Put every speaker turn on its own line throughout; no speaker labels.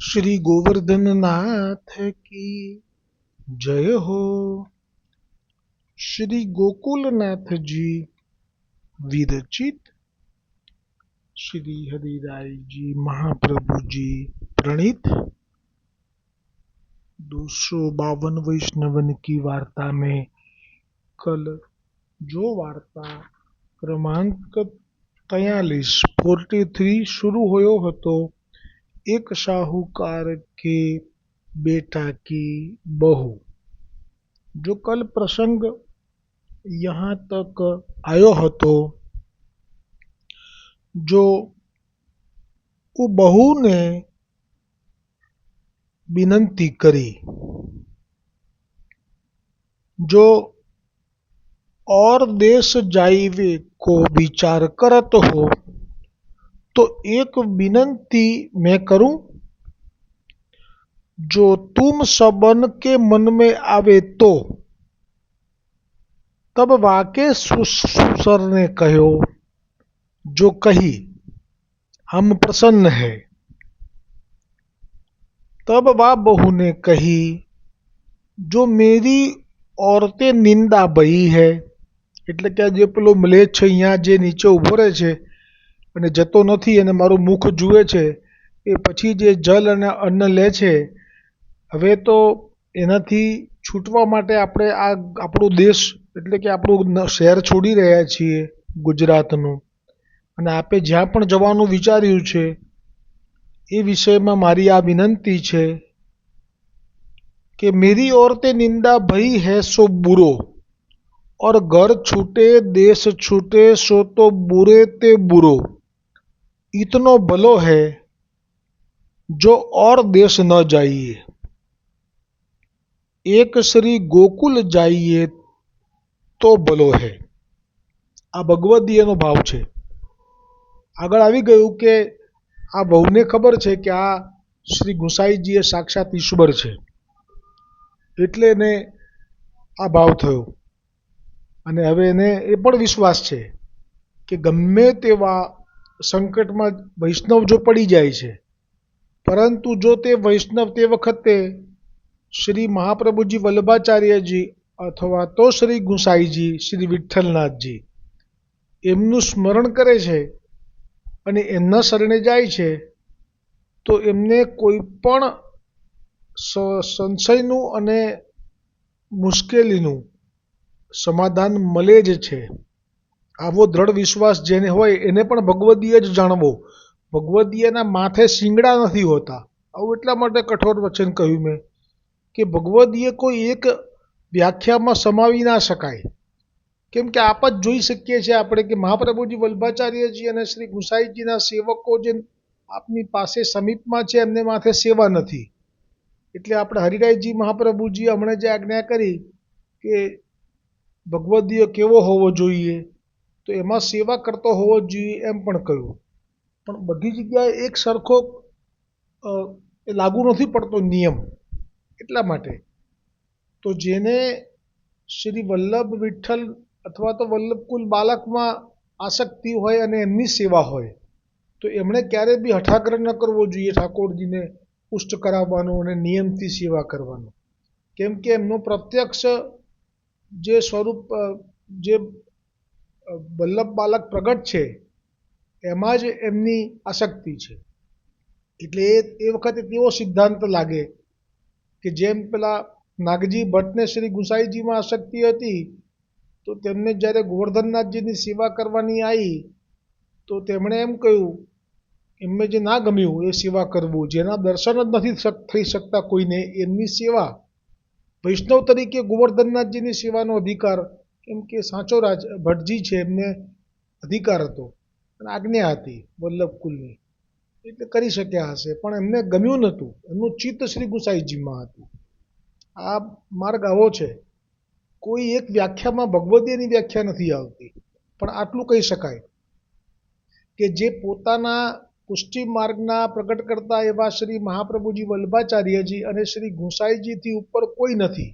श्री गोवर्धन नाथ की जय हो। श्री गोकुलनाथ जी विरचित श्री हरिराय जी महाप्रभु जी प्रणीत 252 वैष्णवन की वार्ता में कल जो वार्ता क्रमांक 43 शुरू होयो હતો एक साहूकार के बेटा की बहू, जो कल प्रसंग यहाँ तक आयो હતો, जो वो बहू ने विनंती करी, जो और देश जाइवे को विचार करत हो तो एक विनंती मैं करूं, जो तुम सबन के मन में आवे तो। तब वाके सुसर ने कहो, जो कही हम प्रसन्न है। तब वा बहू ने कही, जो मेरी औरतें निंदा बही है, એટલે કે જે પેલો મલેચ્છ છે અહીંયા જે નીચે ઊભો રહે છે અને જતો નથી અને મારું મુખ જુએ છે, એ પછી જે જલ અને અન્ન લે છે, હવે તો એનાથી છૂટવા માટે આપણે આ આપણો દેશ એટલે કે આપણું શહેર છોડી રહ્યા છીએ ગુજરાતનું, અને આપે જ્યાં પણ જવાનું વિચાર્યું છે એ વિષયમાં મારી આ વિનંતી છે कि मेरी औरतें निंदा भई है सो बुरो, और घर छूटे देश छूटे सो तो बुरे ते बुरो। इतनो भलो है जो और देश न जाइए, एक श्री गोकुल जाइए तो भलो है। आ भगवद्गीताનો ભાવ છે। આગળ આવી ગયું કે આ બહુને ખબર છે કે આ શ્રી ગુસાઈજી એ સાક્ષાત ઈશ્વર છે, એટલે એને આ ભાવ થયો, અને હવે એને એ પણ વિશ્વાસ છે કે ગમે તેવા સંકટમાં વૈષ્ણવ જો પડી જાય છે, પરંતુ જો તે વૈષ્ણવ તે વખતે શ્રી મહાપ્રભુજી વલ્લભાચાર્યજી અથવા તો શ્રી ગુસાઈજી શ્રી વિઠ્ઠલનાથજી એમનું સ્મરણ કરે છે અને એમના શરણે જાય છે, તો એમને કોઈ પણ સંશયનું અને મુશ્કેલીનું સમાધાન મળે જ છે। આવો દ્રઢ વિશ્વાસ જેને હોય એને પણ ભગવદીય જ જાણવો। ભગવદીયના માથે શિંગડા નથી હોતા। આવું એટલા માટે કઠોર વચન કહ્યું મેં કે ભગવદીય કોઈ એક વ્યાખ્યામાં સમાવી ના શકાય, કેમ કે આપ જ જોઈ શકીએ છીએ આપણે કે મહાપ્રભુજી વલ્લભાચાર્યજી અને શ્રી ગુસાઈજીના સેવકો જે આપની પાસે સમીપમાં છે એમને માથે સેવા નથી। એટલે આપણે હરિરાયજી મહાપ્રભુજી હમણાં જે આજ્ઞા કરી કે ભગવદીય કેવો હોવો જોઈએ, તો એમાં સેવા કરતો હોવો જોઈએ એમ પણ કહ્યું, પણ બધી જગ્યાએ એક સરખો લાગુ નથી પડતો નિયમ। એટલા માટે તો જેને શ્રી વલ્લભ વિઠ્ઠલ અથવા તો વલ્લભકુલ બાલકમાં આસક્તિ હોય અને એમની સેવા હોય, તો એમણે ક્યારેય બી હઠાગ્રહ ન કરવો જોઈએ ઠાકોરજીને પુષ્ટ કરાવવાનો અને નિયમથી સેવા કરવાનો, કેમ કે એમનો પ્રત્યક્ષ જે સ્વરૂપ જે વલ્લભ બાલક પ્રગટ છે એમાં જ એમની આસક્તિ છે। એટલે એ વખતે તેવો સિદ્ધાંત લાગે કે જેમ પેલા નાગજી ભટ્ટને શ્રી ગુસાઈજીમાં આસક્તિ હતી, તો તેમને જ્યારે ગોવર્ધનનાથજીની સેવા કરવાની આવી તો તેમણે એમ કહ્યું, એમને જે ના ગમ્યું એ સેવા કરવું, જેના દર્શન જ નથી થઈ શકતા કોઈને એમની સેવા, વૈષ્ણવ તરીકે ગોવર્ધનનાથજીની સેવાનો અધિકાર, કેમ કે સાચો ભટ્ટજી છે એમને અધિકાર હતો અને આજ્ઞા હતી વલ્લભકુલની, એટલે કરી શક્યા હશે, પણ એમને ગમ્યું નહોતું, એમનું ચિત્ત શ્રી ગુસાઈજીમાં હતું। આ માર્ગ આવો છે, કોઈ એક વ્યાખ્યામાં ભગવદીયની વ્યાખ્યા નથી આવતી, પણ આટલું કહી શકાય કે જે પોતાના પુષ્ટિ માર્ગના પ્રગટ કરતા એવા શ્રી મહાપ્રભુજી વલ્લભાચાર્યજી અને શ્રી ગુસાઈજીથી ઉપર કોઈ નથી।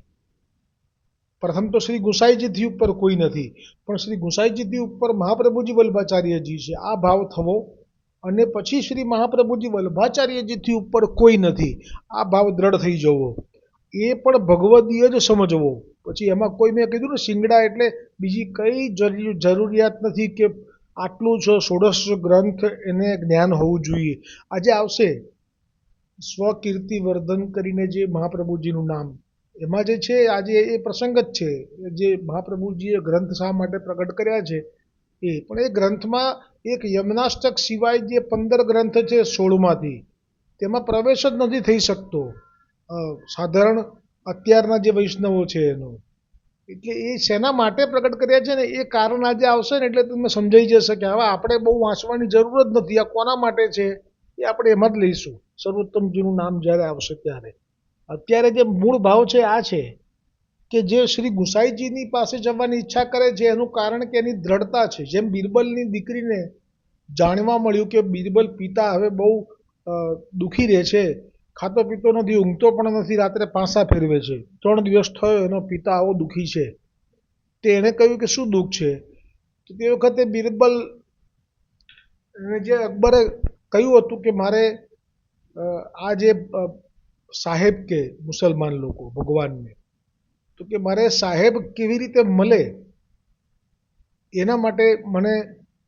પ્રથમ તો શ્રી ગુસાઈજીથી ઉપર કોઈ નથી, પણ શ્રી ગુસાઈજીથી ઉપર મહાપ્રભુજી વલ્લભાચાર્યજી છે, આ ભાવ થવો અને પછી શ્રી મહાપ્રભુજી વલ્ભાચાર્યજીથી ઉપર કોઈ નથી, આ ભાવ દ્રઢ થઈ જવો, એ પણ ભગવદીય જ સમજવો. પછી એમાં કોઈ મેં કીધું ને શિંગડા એટલે બીજી કઈ જરૂરિયાત નથી કે આટલું જ ષોડશ ગ્રંથ એને જ્ઞાન હોવું જોઈએ. આજે આવશે સ્વકીર્તિવર્ધન કરીને જે મહાપ્રભુજીનું નામ, એમાં જે છે આજે એ પ્રસંગ જ છે જે મહાપ્રભુજીએ ગ્રંથ શા માટે પ્રગટ કર્યા છે એ. પણ એ ગ્રંથમાં એક યમનાષ્ટક સિવાય જે 15 ગ્રંથ છે 16માંથી, તેમાં પ્રવેશ જ નથી થઈ શકતો સાધારણ અત્યારના જે વૈષ્ણવો છે એનો. એટલે એ શેના માટે પ્રગટ કર્યા છે ને એ કારણ આજે આવશે ને એટલે તમને સમજાઈ જશે કે હવે આપણે બહુ વાંચવાની જરૂર જ નથી, આ કોના માટે છે એ આપણે એમાં જ લઈશું સર્વોત્તમજીનું નામ જ્યારે આવશે ત્યારે. અત્યારે જે મૂળ ભાવ છે આ છે કે જે શ્રી ગુસાઈજીની પાસે જવાની ઈચ્છા કરે છે એનું કારણ કે એની દ્રઢતા છે. જેમ બિરબલની દીકરીને જાણવા મળ્યું કે બિરબલ પિતા હવે બહુ દુઃખી રહે છે, ખાતો પીતો નથી, ઊંઘતો પણ નથી, રાત્રે પાસા ફેરવે છે, 3 દિવસ થયો એનો પિતા આવો દુઃખી છે. તે એણે કહ્યું કે શું દુઃખ છે? તો તે વખતે બિરબલ જે અકબરે કહ્યું હતું કે મારે આ જે સાહેબ કે મુસલમાન લોકો ભગવાનને, તો કે મારે સાહેબ કેવી રીતે મળે એના માટે મને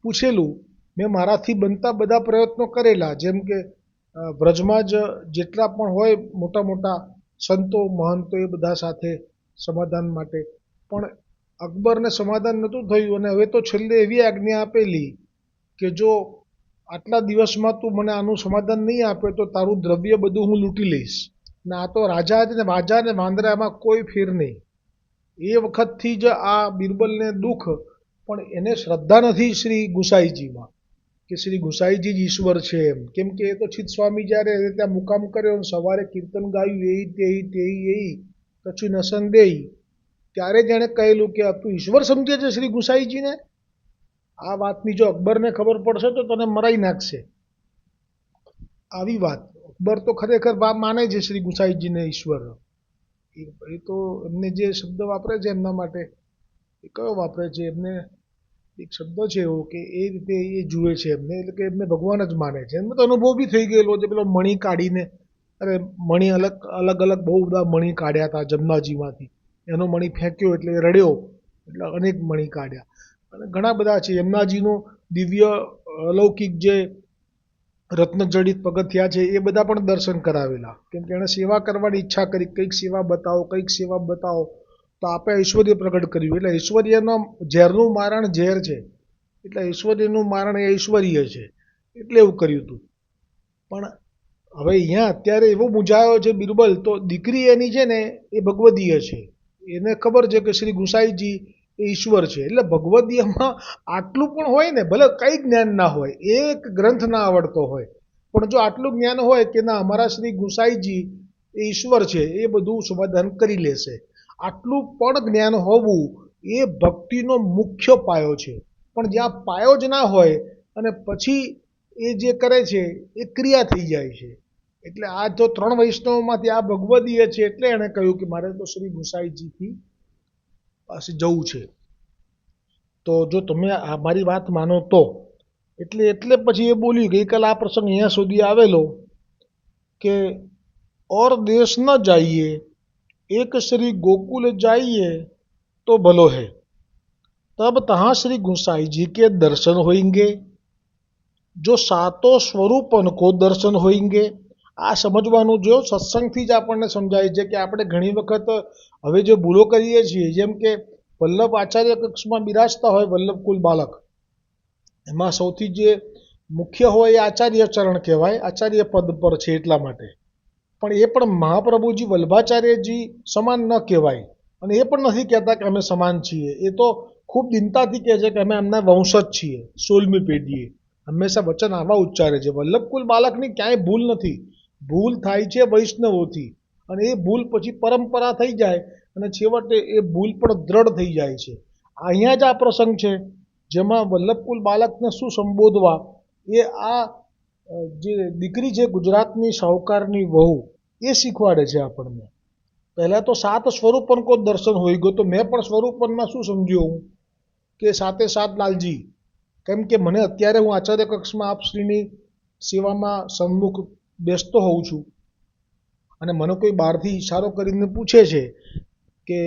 પૂછેલું. મેં મારાથી બનતા બધા પ્રયત્નો કરેલા, જેમ કે વ્રજમાં જ જેટલા પણ હોય મોટા મોટા સંતો મહંતો એ બધા સાથે સમાધાન માટે, પણ અકબરને સમાધાન નહોતું થયું. અને હવે તો છેલ્લે એવી આજ્ઞા આપેલી કે જો આટલા દિવસમાં તું મને આનું સમાધાન નહીં આપે તો તારું દ્રવ્ય બધું હું લૂંટી લઈશ. ને આ તો રાજા ને વાજા ને વાંદરા, એમાં કોઈ ફેર નહીં. એ વખતથી જ આ બિરબલને દુઃખ, પણ એને શ્રદ્ધા નથી શ્રી ગુસાઈજીમાં કે શ્રી ગુસાઈજી જ ઈશ્વર છે એમ. કેમ કે એ તો ચિત્ત સ્વામી જ્યારે ત્યાં મુકામ કર્યો, સવારે કીર્તન ગાયું એઈ તેઈ તેઈ એઈ કચ્છું ન સંદેહી, ત્યારે જ એણે કહેલું કે તું ઈશ્વર સમજે છે શ્રી ગુસાઈજીને? આ વાતની જો અકબરને ખબર પડશે તો તને મરાઈ નાખશે. આવી વાત. અકબર તો ખરેખર માને છે શ્રી ગુસાઈજીને ઈશ્વર. એ તો એમને જે શબ્દ વાપરે છે એમના માટે, એ કયો વાપરે છે? એમને એક શબ્દ છે એવો કે એ રીતે એ જુએ છે એમને, એટલે કે એમને ભગવાન જ માને છે. એમને તો અનુભવ બી થઈ ગયેલો છે. પેલો મણી કાઢીને, અરે મણી અલગ અલગ બહુ બધા મણી કાઢ્યા હતા જમનાજીમાંથી, એનો મણી ફેંક્યો એટલે રડ્યો, એટલે અનેક મણી કાઢ્યા. અને ઘણા બધા છે. યમુનાજીનું દિવ્ય અલૌકિક જે રત્નજડિત પગથિયા છે એ બધા પણ દર્શન કરાવેલા. કેમ કે એણે સેવા કરવાની ઈચ્છા કરી, કંઈક સેવા બતાવો, કંઈક સેવા બતાવો, તો આપે ઐશ્વર્ય પ્રગટ કર્યું. એટલે ઐશ્વર્યનો ઝેરનું મારણ ઝેર છે, એટલે ઐશ્વર્યનું મારણ એ ઐશ્વર્ય છે, એટલે એવું કર્યું હતું. પણ હવે અહીંયા અત્યારે એવો મૂંઝાયો છે બિરબલ, તો દીકરી એની છે ને એ ભગવદીય છે. એને ખબર છે કે શ્રી ગુસાઈજી એ ઈશ્વર છે. એટલે ભગવદીયમાં આટલું પણ હોય ને, ભલે કંઈ જ્ઞાન ના હોય, એક ગ્રંથ ના આવડતો હોય, પણ જો આટલું જ્ઞાન હોય કે ના અમારા શ્રી ગુસાઈજી એ ઈશ્વર છે, એ બધું સમાધાન કરી લેશે, આટલું પણ જ્ઞાન હોવું એ ભક્તિનો મુખ્ય પાયો છે. પણ જ્યાં પાયો જ ના હોય અને પછી એ જે કરે છે એ ક્રિયા થઈ જાય છે. એટલે આ તો 3 વૈષ્ણવમાંથી આ ભગવદીય છે, એટલે એણે કહ્યું કે મારે તો શ્રી ગુસાઈજીથી પાસે જવું છે. તો જો તમે મારી વાત માનો તો એટલે પછી એ બોલ્યું ગઈકાલે આ પ્રસંગ અહીંયા સુધી આવેલો કે ઓર દેશ ન જાઈએ, एक श्री गोकुल जाइए तो भलो है, तब तहाँ श्री गुसाई जी के दर्शन होंगे, जो सातों स्वरूपन को दर्शन होंगे. આ સમજવાનું જો સત્સંગથી જ આપણને સમજાય છે કે આપણે ઘણી વખત હવે જે ભૂલો કરીએ છીએ, જેમ કે વલ્લભ આચાર્ય કક્ષમાં બિરાજતા હોય વલ્લભકુલ બાલક, એમાં સૌથી જે મુખ્ય હોય એ આચાર્ય ચરણ કહેવાય, આચાર્ય પદ પર છે એટલા માટે. પણ એ પણ મહાપ્રભુજી વલ્ભાચાર્યજી સમાન ન કહેવાય, અને એ પણ નથી કહેતા કે અમે સમાન છીએ. એ તો ખૂબ દિનતાથી કહે છે કે અમે એમના વંશ જ છીએ, 16મી પેઢીએ. હંમેશા વચન આવા ઉચ્ચારે છે. વલ્લભકુલ બાલકની ક્યાંય ભૂલ નથી. ભૂલ થાય છે વૈષ્ણવોથી, અને એ ભૂલ પછી પરંપરા થઈ જાય અને છેવટે એ ભૂલ પણ દ્રઢ થઈ જાય છે. અહીંયા જ આ પ્રસંગ છે જેમાં વલ્લભકુલ બાલકને શું સંબોધવા એ આ જે દીકરી છે ગુજરાતની શાહુકારની વહુ એ શીખવાડે છે આપણને. પહેલાં તો 7 સ્વરૂપન કો દર્શન હોઈ ગયો, તો મેં પણ સ્વરૂપનમાં શું સમજ્યો હું કે 7 લાલજી. કેમ કે મને અત્યારે હું આચાર્ય કક્ષમાં આપ શ્રીની સેવામાં સન્મુખ બેસતો હોઉં છું અને મને કોઈ બહારથી ઇશારો કરીને પૂછે છે કે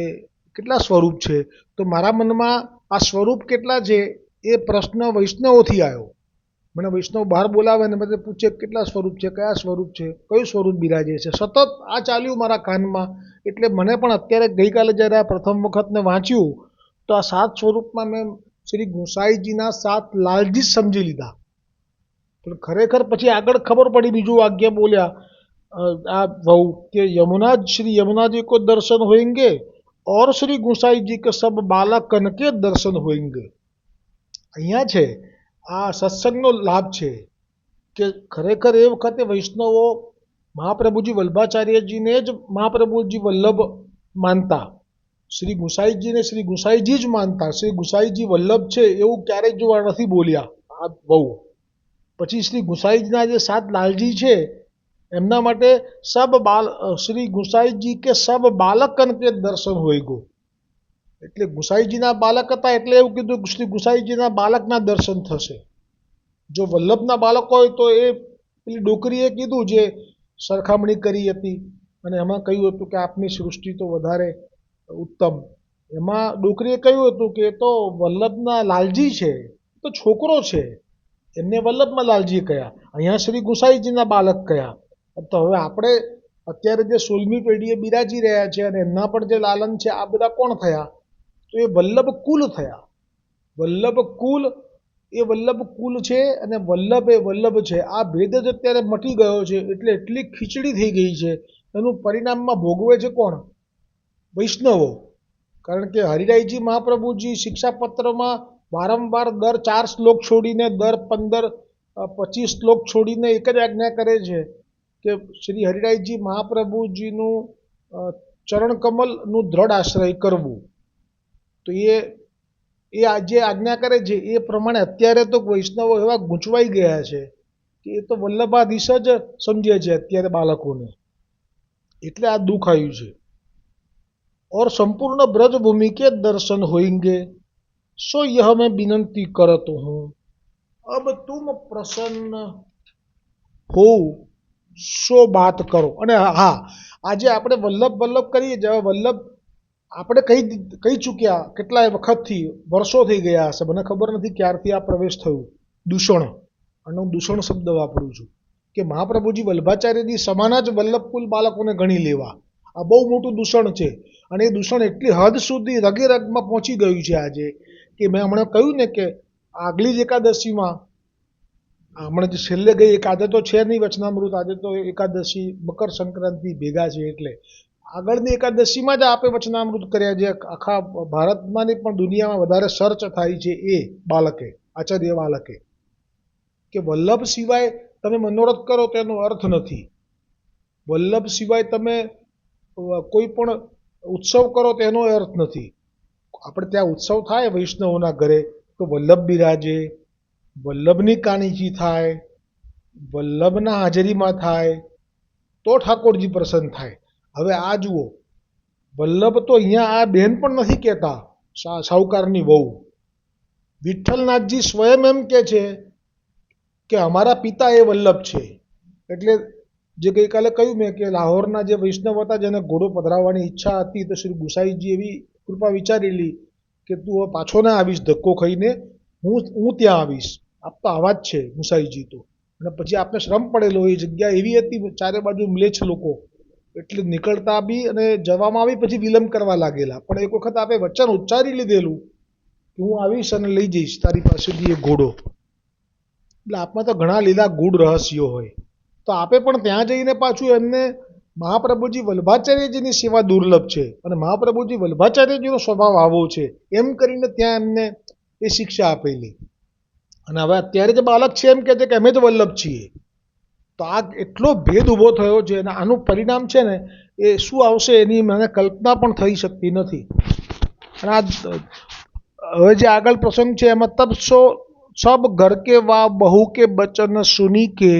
કેટલા સ્વરૂપ છે, તો મારા મનમાં આ સ્વરૂપ કેટલા છે એ પ્રશ્ન વૈષ્ણવોથી આવ્યો. મને વૈષ્ણવ બહાર બોલાવે ને બધે પૂછે કેટલા સ્વરૂપ છે, કયા સ્વરૂપ છે, કયું સ્વરૂપ બિરાજે છે. સતત આ ચાલ્યું મારા કાનમાં. એટલે મને પણ અત્યારે ગઈકાલે જ્યારે આ પ્રથમ વખત મેં વાંચ્યું તો આ 7 સ્વરૂપમાં મેં શ્રી ગુસાઈજીના 7 લાલજી સમજી લીધા. પણ ખરેખર પછી આગળ ખબર પડી, બીજું વાક્ય બોલ્યા આ વહુ કે यमुना श्री यमुना जी को दर्शन होएंगे और श्री गुसाई जी के सब बालकन के दर्शन होएंगे. અહીંયા છે આ સત્સંગનો લાભ છે કે ખરેખર એ વખતે વૈષ્ણવો મહાપ્રભુજી વલ્ભાચાર્યજીને જ મહાપ્રભુજી વલ્લભ માનતા, શ્રી ગુસાઈજીને શ્રી ગુસાઈજી જ માનતા. શ્રી ગુસાઈજી વલ્લભ છે એવું ક્યારેય જોવા નથી બોલ્યા આ બહુ. પછી શ્રી ગુસાઈજીના જે 7 લાલજી છે એમના માટે શ્રી ગુસાઈજી કે સબ બાલકન કે દર્શન હોયગો. એટલે ગુસાઈજીના બાલક હતા એટલે એવું કીધું કે શ્રી ગુસાઈજીના બાલકના દર્શન થશે. જો વલ્લભના બાળક હોય તો એ પેલી ડોકરીએ કીધું જે સરખામણી કરી હતી અને એમાં કહ્યું હતું કે આપની સૃષ્ટિ તો વધારે ઉત્તમ. એમાં ડોકરીએ કહ્યું હતું કે એ તો વલ્લભના લાલજી છે, તો છોકરો છે, એમને વલ્લભમાં લાલજી કયા, અહીંયા શ્રી ગુસાઈજીના બાલક કયા. તો હવે આપણે અત્યારે જે 16મી પેઢીએ બિરાજી રહ્યા છે અને એમના પણ જે લાલન છે આ બધા કોણ થયા? તો એ વલ્લભ કુલ થયા. વલ્લભ કુલ એ વલ્લભ કુલ છે અને વલ્લભ એ વલ્લભ છે. આ ભેદ જ અત્યારે મટી ગયો છે. એટલે એટલી ખીચડી થઈ ગઈ છે. એનું પરિણામમાં ભોગવે છે કોણ? વૈષ્ણવો. કારણ કે હરિરાયજી મહાપ્રભુજી શિક્ષાપત્રમાં વારંવાર દર 4 શ્લોક છોડીને દર 15-25 શ્લોક છોડીને એક જ આજ્ઞા કરે છે કે શ્રી હરિરાયજી મહાપ્રભુજીનું ચરણકમલનું દ્રઢ આશ્રય કરવું. તો એ જે આજ્ઞા કરે છે એ પ્રમાણે અત્યારે તો વૈષ્ણવો એવા ગૂંચવાઈ ગયા છે કે એ તો વલ્લભાધીશ જ સમજે છે અત્યારે બાળકોને. એટલે આ દુઃખ આવ્યું છે. और संपूर्ण ब्रजभूमि के दर्शन होंगे सो यह मैं विनंती करत हूँ अब तुम प्रसन्न हो सो बात કરો. અને હા, આજે આપણે વલ્લભ વલ્લભ કરીએ છીએ. વલ્લભ આપણે કહી ચૂક્યા કેટલાય વખતથી, વર્ષો થઈ ગયા હશે, મને ખબર નથી ક્યારથી આ પ્રવેશ થયું. દૂષણ, અને હું દૂષણ શબ્દ વાપરું છું કે મહાપ્રભુજી વલ્ભાચાર્યજી સમાન જ વલ્લભકુલ બાળકોને ગણી લેવા. આ બહુ મોટું દૂષણ છે. અને એ દૂષણ એટલી હદ સુધી રગે રગમાં પહોંચી ગયું છે આજે કે મેં હમણાં કહ્યું ને કે આગલી જ એકાદશીમાં, હમણાં જે છેલ્લે ગઈ એક, આજે તો છે નહીં વચનામૃત, આજે તો એકાદશી મકર સંક્રાંતિ ભેગા છે, એટલે આગળની એકાદશીમાં જ આપે વચનામૃત કર્યા જે આખા ભારતમાં નહીં પણ દુનિયામાં વધારે સર્ચ થાય છે એ બાળકે, આચાર્ય બાળકે, કે વલ્લભ સિવાય તમે મનોરથ કરો તો એનો અર્થ નથી. વલ્લભ સિવાય તમે કોઈ પણ ઉત્સવ કરો તો એનો અર્થ નથી. આપણે ત્યાં ઉત્સવ થાય વૈષ્ણવોના ઘરે તો વલ્લભ બિરાજે, વલ્લભની કાણીચી થાય, વલ્લભના હાજરીમાં થાય તો ઠાકોરજી પ્રસન્ન થાય. હવે આ જુઓ, વલ્લભ તો અહીંયા આ બેન પણ નથી કહેતા, સાહુકારની વહુ. વિઠ્ઠલનાથજી સ્વયં એમ કહે છે કે અમારા પિતા એ વલ્લભ છે. એટલે જે ગઈકાલે કહ્યું મેં કે લાહોરના જે વૈષ્ણવ હતા જેને ઘોડો પધરાવવાની ઈચ્છા હતી, તો શ્રી ગુસાઈજી એવી કૃપા વિચારેલી કે તું હવે પાછો ના આવીશ ધક્કો ખાઈને, હું ત્યાં આવીશ. આપ તો આવા જ છે ગુસાઈજી તો. અને પછી આપને શ્રમ પડેલો, એ જગ્યા એવી હતી ચારે બાજુ મ્લેચ્છ લોકો, એટલે નીકળતા બી અને જવામાં આવી પછી વિલંબ કરવા લાગેલા. પણ એક વખત આપે વચન ઉચ્ચારી લીધેલું કે હું આવીશ અને લઈ જઈશ તારી પાસેથી એ ઘોડો. એટલે આપમાં તો ઘણા લીલા ગૂઢ રહસ્યો હોય. તો આપે પણ ત્યાં જઈને પાછું એમને મહાપ્રભુજી વલ્ભાચાર્યજીની સેવા દુર્લભ છે અને મહાપ્રભુજી વલ્ભાચાર્યજીનો સ્વભાવ આવો છે એમ કરીને ત્યાં એમને એ શિક્ષા આપેલી. અને હવે અત્યારે જે બાળક છે એમ કહે છે કે અમે જ વલ્લભ છીએ. તો આ એટલો ભેદ ઊભો થયો છે અને આનું પરિણામ છે ને એ શું આવશે એની મને કલ્પના પણ થઈ શકતી નથી. અને આ હવે જે આગળ પ્રસંગ છે એમાં તબ સબ ઘર કે વા બહુ કે બચન સુની કે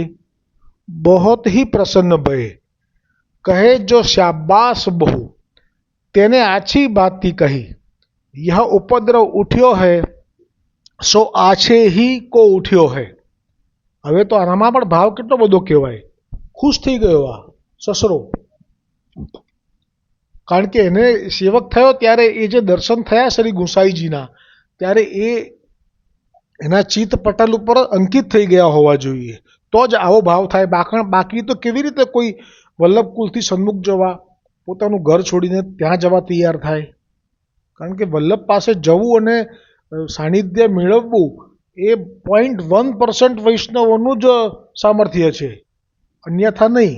बहुत ही प्रसन्न भये कहे जो शाबाश बहू तेने आछी बाती कही यह उपद्रव उठ्यो है सो आछे ही को उठ्यो है. હવે તો આનામાં પણ ભાવ કેટલો બધો કહેવાય. ખુશ થઈ ગયો આ સસરો, કારણ કે એને સેવક થયો ત્યારે એ જે દર્શન થયા શ્રી ગુસાઈજીના, ત્યારે એ એના ચિત્ત પટલ ઉપર અંકિત થઈ ગયા હોવા જોઈએ, તો જ આવો ભાવ થાય. બાકી તો કેવી રીતે કોઈ વલ્લભકુલથી સન્મુખ જવા, પોતાનું ઘર છોડીને ત્યાં જવા તૈયાર થાય? કારણ કે વલ્લભ પાસે જવું અને સાનિધ્ય મેળવવું એ 0.1% વૈષ્ણવોનું જ સામર્થ્ય છે, અન્યથા નહીં.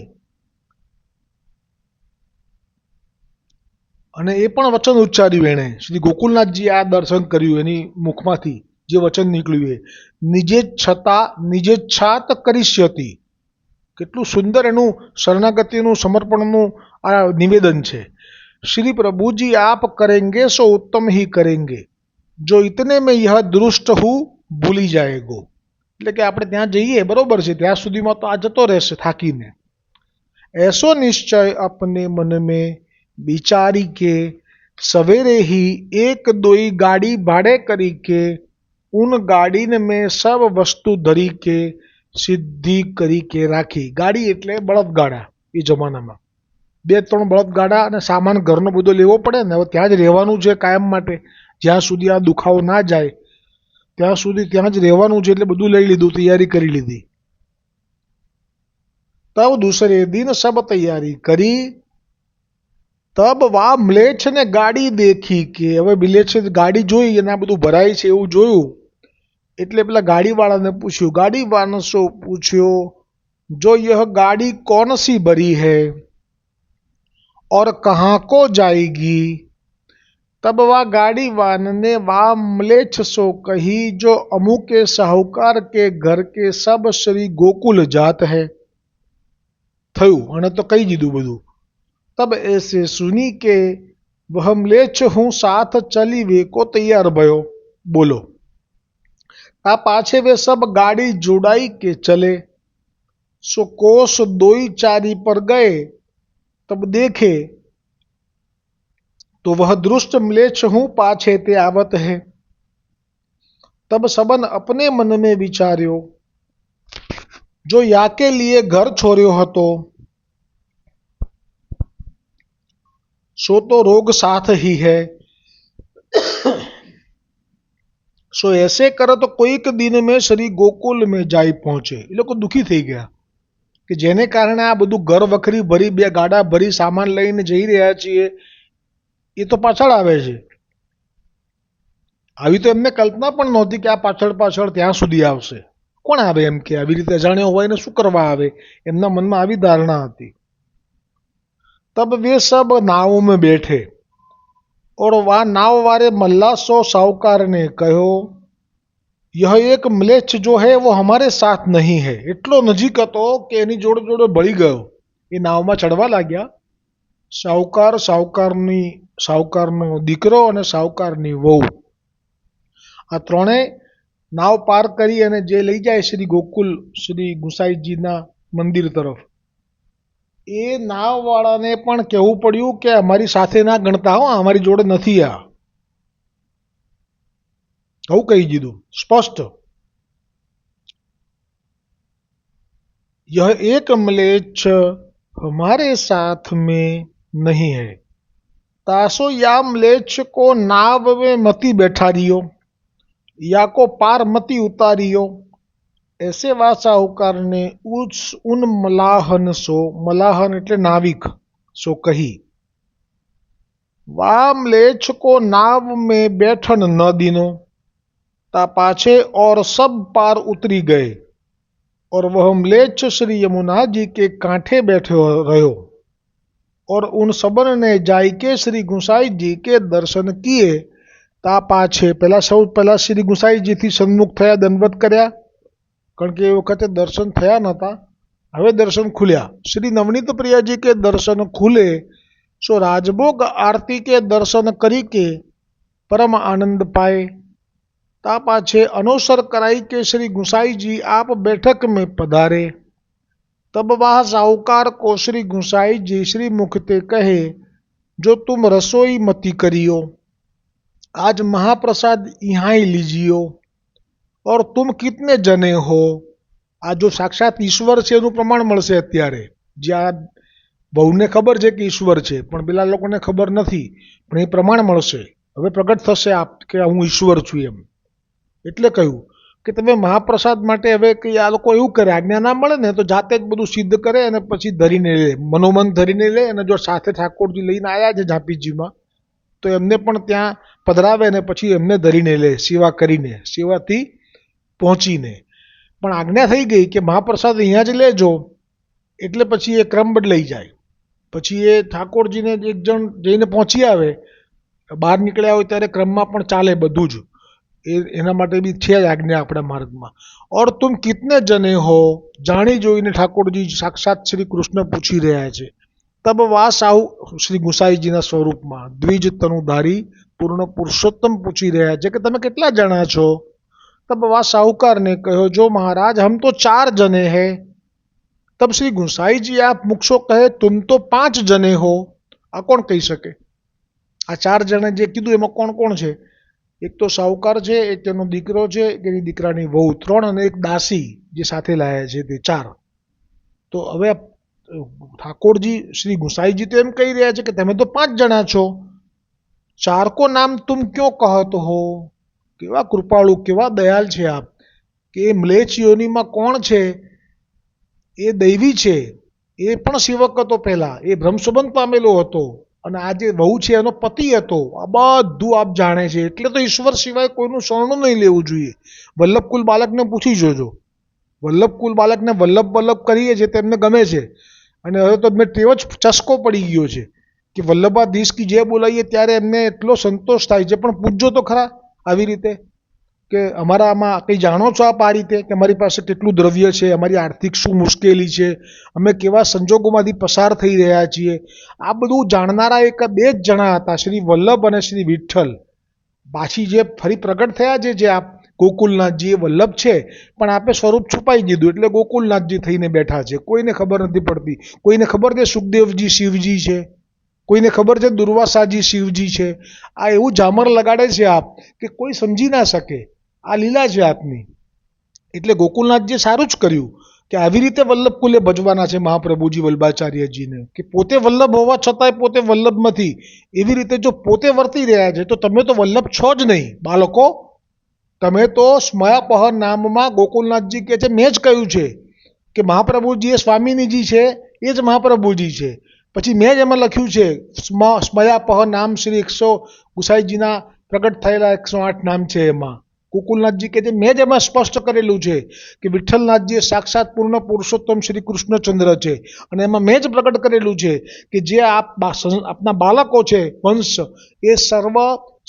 અને એ પણ વચન ઉચ્ચાર્યું એણે, શ્રી ગોકુલનાથજી આ દર્શન કર્યું એની મુખમાંથી જે વચન નીકળ્યું એ, નિજેચ્છાત કરીષ્યતિ. કેટલું સુંદર એનું શરણાગતિનું સમર્પણનું આ નિવેદન છે. श्री प्रभु जी आप करेंगे सो उत्तम ही करेंगे, जो इतने में यह दृष्ट हूँ भूली जाएगो. એટલે કે આપણે ત્યાં જઈએ બરોબર છે, ત્યાં સુધીમાં તો આ જતો રહેશે થાકીને. ऐसो निश्चय अपने मन में विचारी के सवेरे ही एक दोई गाड़ी भाड़े करी के उन गाड़ी में सब वस्तु धरी के सिद्धि करी के राखी. ગાડી એટલે બળદગાડા એ જમાનામાં, 2-3 બળદગાડા અને સામાન ઘરનો બધો લેવો પડે ને. હવે ત્યાં જ રહેવાનું છે કાયમ માટે, જ્યાં સુધી આ દુખાવો ના જાય ત્યાં સુધી ત્યાં જ રહેવાનું છે, એટલે બધું લઈ લીધું, તૈયારી કરી લીધી. તબ દૂસરે દિન સબ તૈયારી કરી, તબ વા મ્લેચ્છ ને ગાડી દેખી કે, હવે મ્લેચ્છ ગાડી જોઈ અને આ બધું ભરાય છે એવું જોયું, એટલે પેલા ગાડીવાળાને પૂછ્યું. ગાડીવાળાને શું પૂછ્યો? જો યહ ગાડી कौन सी भरी है और कहाँ को जाएगी? तब वह गाड़ी वान ने वा म्लेच्छ सो कही, जो अमुके साहूकार के घर के सब श्री गोकुल जात है. थયું અને તો કહી દીધું બધું. तब ऐसे सुनी के वह म्लेच्छ हूँ साथ चली वे को तैयार भयो. बोलो आ पाछे वे सब गाड़ी जुड़ाई के चले. सो कोस 2-4 पर गए, तब देखे तो वह दुष्ट म्लेच्छ हूँ पाछे ते आवत है. तब सबन अपने मन में विचार्यो, जो याके लिए घर छोड़्यो हतो सो तो रोग साथ ही है. सो ऐसे करे तो कोईक दिन में श्री गोकुल में जाई पहुंचे. એ લોકો દુઃખી થઈ ગયા કે જેને કારણે આ બધું ઘર વખરી ભરી, 2 ગાડા ભરી સામાન લઈને જઈ રહ્યા છીએ, એ તો પાછળ આવે છે. આવી તો એમને કલ્પના પણ નહોતી કે આ પાછળ પાછળ ત્યાં સુધી આવશે. કોણ આવે એમ કે આવી રીતે અજાણ્યો હોય ને શું કરવા આવે, એમના મનમાં આવી ધારણા હતી. तब वे सब नाव में बैठे और वह नाव वाले मल्लासो साहूकार ने कहो, यह एक म्लेच्छ जो है वो हमारे साथ नहीं है. એટલો નજીક હતો કે એની જોડે જોડે ભળી ગયો. એ નાવમાં ચડવા લાગ્યા. સાહુકારનો દીકરો અને સાહુકારની વહુ, આ ત્રણેય નાવ પાર કરી અને જે લઈ જાય શ્રી ગોકુલ, શ્રી ગુસાઈજીના મંદિર તરફ, એ નાવવાળાને પણ કહેવું પડ્યું કે અમારી સાથે ના ગણતા હો, અમારી જોડે નથી આ. આવું કહી દીધું સ્પષ્ટ. यह एक म्लेच्छ हमारे साथ में नहीं है. तासो या म्लेच्छ को नाव में मती बैठारियो या को पार मती उतारियो. ऐसे वा साहूकार ने उन मलाहन सो, मलाहन એટલે नाविक, सो कही, वा म्लेच्छ को नाव में बैठन न दीनो. ता पाछे और सब पार उतरी गए और वह म्लेच्छ श्री यमुना जी के कांठे बैठे रहो और उन सबन ने जाई के श्री गुसाई जी के दर्शन किए. ता पाछे पहला श्री गुसाई जी थी सन्मुख थया, दंडवत कर्या, कारण के वखते दर्शन थया नता, हवे दर्शन खुल्या. श्री नवनीत प्रिया जी के दर्शन खुले, सो राजभोग आरती के दर्शन करी के परम आनंद पाए. ता पाछे अनुसर कराई के श्री गुसाई जी आप बैठक में पधारे. तब वह साहूकार को श्री गुसाई जी श्री मुखते कहे, जो तुम रसोई मती करियो, आज महाप्रसाद यहाँ ही लीजियो. और तुम कितने जने हो? આ જો સાક્ષાત ઈશ્વર છે એનું પ્રમાણ મળશે અત્યારે. જે આ બહુને ખબર છે કે ઈશ્વર છે, પણ પેલા લોકોને ખબર નથી, પણ એ પ્રમાણ મળશે. હવે પ્રગટ થશે આપ કે હું ઈશ્વર છું એમ. એટલે કહ્યું કે તમે મહાપ્રસાદ માટે હવે કંઈ આ લોકો એવું કરે, આજ્ઞા ના મળે ને તો જાતે જ બધું સિદ્ધ કરે અને પછી ધરીને લે, મનોમન ધરીને લે. અને જો સાથે ઠાકોરજી લઈને આવ્યા છે ઝાંપીજીમાં, તો એમને પણ ત્યાં પધરાવે ને પછી એમને ધરીને લે, સેવા કરીને, સેવાથી પહોંચીને. પણ આજ્ઞા થઈ ગઈ કે મહાપ્રસાદ અહીંયા જ લેજો, એટલે પછી એ ક્રમ બદલાઈ જાય. પછી એ ઠાકોરજીને એક જણ જઈને પહોંચી આવે, બહાર નીકળ્યા હોય ત્યારે ક્રમમાં પણ ચાલે બધું જ. એના માટે બી છે આજ્ઞા આપણા માર્ગમાં. ઓર તુમ કિતને જને હો, જાણી જોઈને ઠાકોરજી સાક્ષાત શ્રી કૃષ્ણ પૂછી રહ્યા છે. તબ વાસ આવું શ્રી ગુસાઈજીના સ્વરૂપમાં દ્વિજ તનુધારી પૂર્ણ પુરુષોત્તમ પૂછી રહ્યા છે કે તમે કેટલા જણા છો. તબ વા સાહુકારને કહ્યો, જો મહારાજ હમ તો 4 જને હૈ. તબ શ્રી ગુસાઈજી આપ મુક્ષો કહે તુમ તો 5 જને હો. આ કોણ કહી શકે? આ 4 જણા જે કીધું એમાં કોણ કોણ છે? એક તો સાહુકાર છે, એક તેનો દીકરો છે, એની દીકરાની વહુ 3 અને એક દાસી જે સાથે લાયા છે તે 4. તો હવે ઠાકોરજી શ્રી ગુસાઈજી તો એમ કહી રહ્યા છે કે તમે તો 5 જણા છો. 4 કો નામ તુમ ક્યો કહત હો. કેવા કૃપાળુ, કેવા દયાલ છે આપ કે એ મ્લેચ્છ યોનિમાં કોણ છે એ દૈવી છે. એ પણ સેવક હતો પહેલા, એ બ્રહ્મસંબંધ પામેલો હતો, અને આ જે વહુ છે એનો પતિ હતો. આ બધું આપ જાણે છે. એટલે તો ઈશ્વર સિવાય કોઈનું શરણું નહીં લેવું જોઈએ. વલ્લભકુલ બાલકને પૂછી જોજો. વલ્લભકુલ બાલકને વલ્લભ વલ્લભ કરીએ છીએ તેમને ગમે છે, અને હવે તો મેં ટેવ જ ચસ્કો પડી ગયો છે કે વલ્લભાધીશ કી જે બોલાવીએ ત્યારે એમને એટલો સંતોષ થાય છે. પણ પૂછજો તો ખરા આવી રીતે કે અમારા આમાં કંઈ જાણો છો આપ આ રીતે કે અમારી પાસે કેટલું દ્રવ્ય છે, અમારી આર્થિક શું મુશ્કેલી છે, અમે કેવા સંજોગોમાંથી પસાર થઈ રહ્યા છીએ. આ બધું જાણનારા 2 જ જણા હતા, શ્રી વલ્લભ અને શ્રી વિઠ્ઠલ. પાછી જે ફરી પ્રગટ થયા છે જે આપ ગોકુલનાથજી, એ વલ્લભ છે, પણ આપે સ્વરૂપ છુપાઈ દીધું એટલે ગોકુલનાથજી થઈને બેઠા છે. કોઈને ખબર નથી પડતી. કોઈને ખબર છે સુખદેવજી શિવજી છે, કોઈને ખબર છે દુર્વાસાજી શિવજી છે. આ એવું ઝામર લગાડે છે આપ કે કોઈ સમજી ના શકે. આ લીલા છે આપની. એટલે ગોકુલનાથજીએ સારું જ કર્યું કે આવી રીતે વલ્લભકુલે ભજવાના છે મહાપ્રભુજી વલ્લભાચાર્યજીને, કે પોતે વલ્લભ હોવા છતાંય પોતે વલ્લભ નથી. એવી રીતે જો પોતે વર્તી રહ્યા છે તો તમે તો વલ્લભ છો જ નહીં બાળકો. તમે તો સ્મયાપહ નામમાં ગોકુલનાથજી કહે છે મેં જ કહ્યું છે કે મહાપ્રભુજી એ સ્વામિનીજી છે, એ જ મહાપ્રભુજી છે. પછી મેં જ એમાં લખ્યું છે સ્મયાપહ નામ શ્રી 100 ગુસાઈજીના પ્રગટ થયેલા 108 નામ છે. એમાં ગોકુલનાથજી કહે છે મેં જ એમાં સ્પષ્ટ કરેલું છે કે વિઠ્ઠલનાથજી એ સાક્ષાત પૂર્ણ પુરુષોત્તમ શ્રી કૃષ્ણચંદ્ર છે. અને એમાં મેં જ પ્રગટ કરેલું છે કે જે આપના બાળકો છે વંશ, એ સર્વ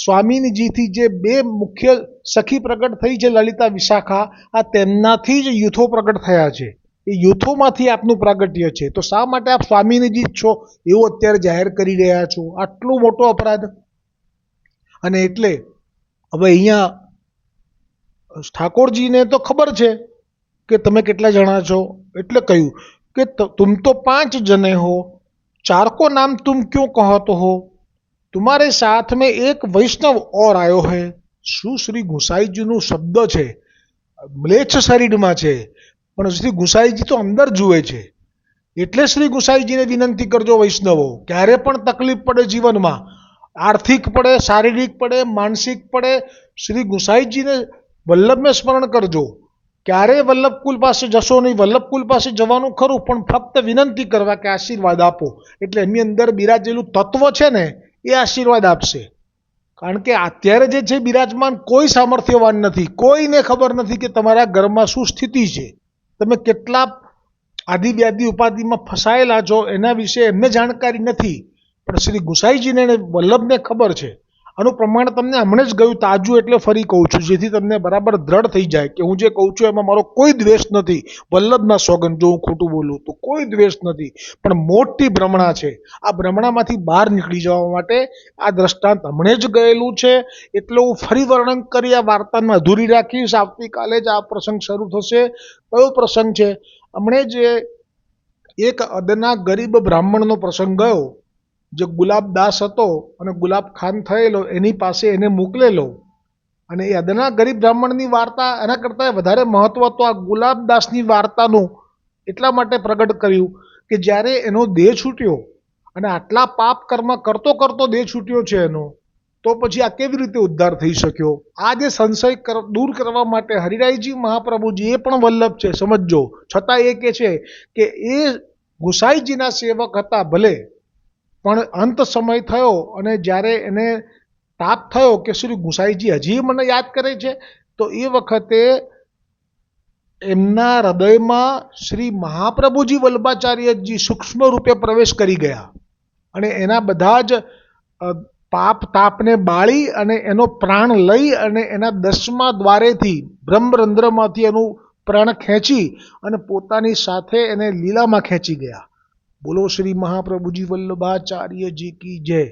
સ્વામીજીથી જે 2 મુખ્ય સખી પ્રગટ થઈ છે લલિતા વિશાખા, આ તેમનાથી જ યુથો પ્રગટ થયા છે. એ યુથોમાંથી આપનું પ્રાગટ્ય છે. તો શા માટે આપ સ્વામીજી જ છો એવું અત્યારે જાહેર કરી રહ્યા છો? આટલો મોટો અપરાધ. અને એટલે હવે અહીંયા ઠાકોરજીને તો ખબર છે કે તમે કેટલા જણા છો, એટલે કહ્યું કે તુમ તો 5 જને હો. 4 को नाम तुम क्यों कहत हो. तुम्हारे साथ में एक वैष्णव और आयो है. શું શ્રી ગુસાઈજીનું શબ્દ છે, મ્લેચ્છ શરીરમાં છે, પણ શ્રી ગુસાઈજી તો અંદર જુએ છે. એટલે શ્રી ગુસાઈજીને વિનંતી કરજો વૈષ્ણવો, ક્યારે પણ તકલીફ પડે જીવનમાં, આર્થિક પડે, શારીરિક પડે, માનસિક પડે, શ્રી ગુસાઈજીને વલ્લભને સ્મરણ કરજો. ક્યારેય વલ્લભકુલ પાસે જશો નહીં. વલ્લભકુલ પાસે જવાનું ખરું, પણ ફક્ત વિનંતી કરવા કે આશીર્વાદ આપો. એટલે એમની અંદર બિરાજેલું તત્વ છે ને એ આશીર્વાદ આપશે. કારણ કે અત્યારે જે છે બિરાજમાન કોઈ સામર્થ્યવાન નથી. કોઈને ખબર નથી કે તમારા ઘરમાં શું સ્થિતિ છે, તમે કેટલા આદિ વ્યાધિ ઉપાધિમાં ફસાયેલા છો, એના વિશે એમને જાણકારી નથી. પણ શ્રી ગુસાઈજીને વલ્લભને ખબર છે. આનું પ્રમાણ તમને હમણાં જ ગયું તાજું, એટલે ફરી કહું છું જેથી તમને બરાબર દ્રઢ થઈ જાય કે હું જે કહું છું એમાં મારો કોઈ દ્વેષ નથી. વલ્લભના સોગંદ, જો હું ખોટું બોલું તો કોઈ દ્વેષ નથી, પણ મોટી ભ્રમણા છે. આ ભ્રમણામાંથી બહાર નીકળી જવા માટે આ દ્રષ્ટાંત હમણાં જ ગયેલું છે. એટલે હું ફરી વર્ણન કરી આ વાર્તામાં અધૂરી રાખીશ. આવતીકાલે જ આ પ્રસંગ શરૂ થશે. કયો પ્રસંગ છે? હમણાં જ એક અદના ગરીબ બ્રાહ્મણનો પ્રસંગ ગયો, જે ગુલાબદાસ હતો અને ગુલાબ ખાન થયેલો, એની પાસે એને મોકલેલો. અને એ અદના ગરીબ બ્રાહ્મણની વાર્તા એના કરતાં વધારે મહત્વ તો આ ગુલાબદાસની વાર્તાનું એટલા માટે પ્રગટ કર્યું કે જ્યારે એનો દેહ છૂટ્યો અને આટલા પાપ કર્મ કરતો કરતો દેહ છૂટ્યો છે એનો, તો પછી આ કેવી રીતે ઉદ્ધાર થઈ શક્યો? આ જે સંશય દૂર કરવા માટે હરિરાયજી મહાપ્રભુજી એ પણ વલ્લભ છે, સમજો. છતાં એ કે છે કે એ ગુસાઈજીના સેવક હતા ભલે, પણ અંત સમય થયો અને જ્યારે એને તાપ થયો કે શ્રી ગુસાઈજી હજી મને યાદ કરે છે, તો એ વખતે એમના હૃદયમાં શ્રી મહાપ્રભુજી વલ્લભાચાર્યજી સૂક્ષ્મ રૂપે પ્રવેશ કરી ગયા અને એના બધા જ પાપ તાપને બાળી અને એનો પ્રાણ લઈ અને એના 10મા દ્વારેથી બ્રહ્મરંધ્રમાંથી એનું પ્રાણ ખેંચી અને પોતાની સાથે એને લીલામાં ખેંચી ગયા. બોલો શ્રી મહાપ્રભુજી વલ્લભાચાર્યજી કી જય.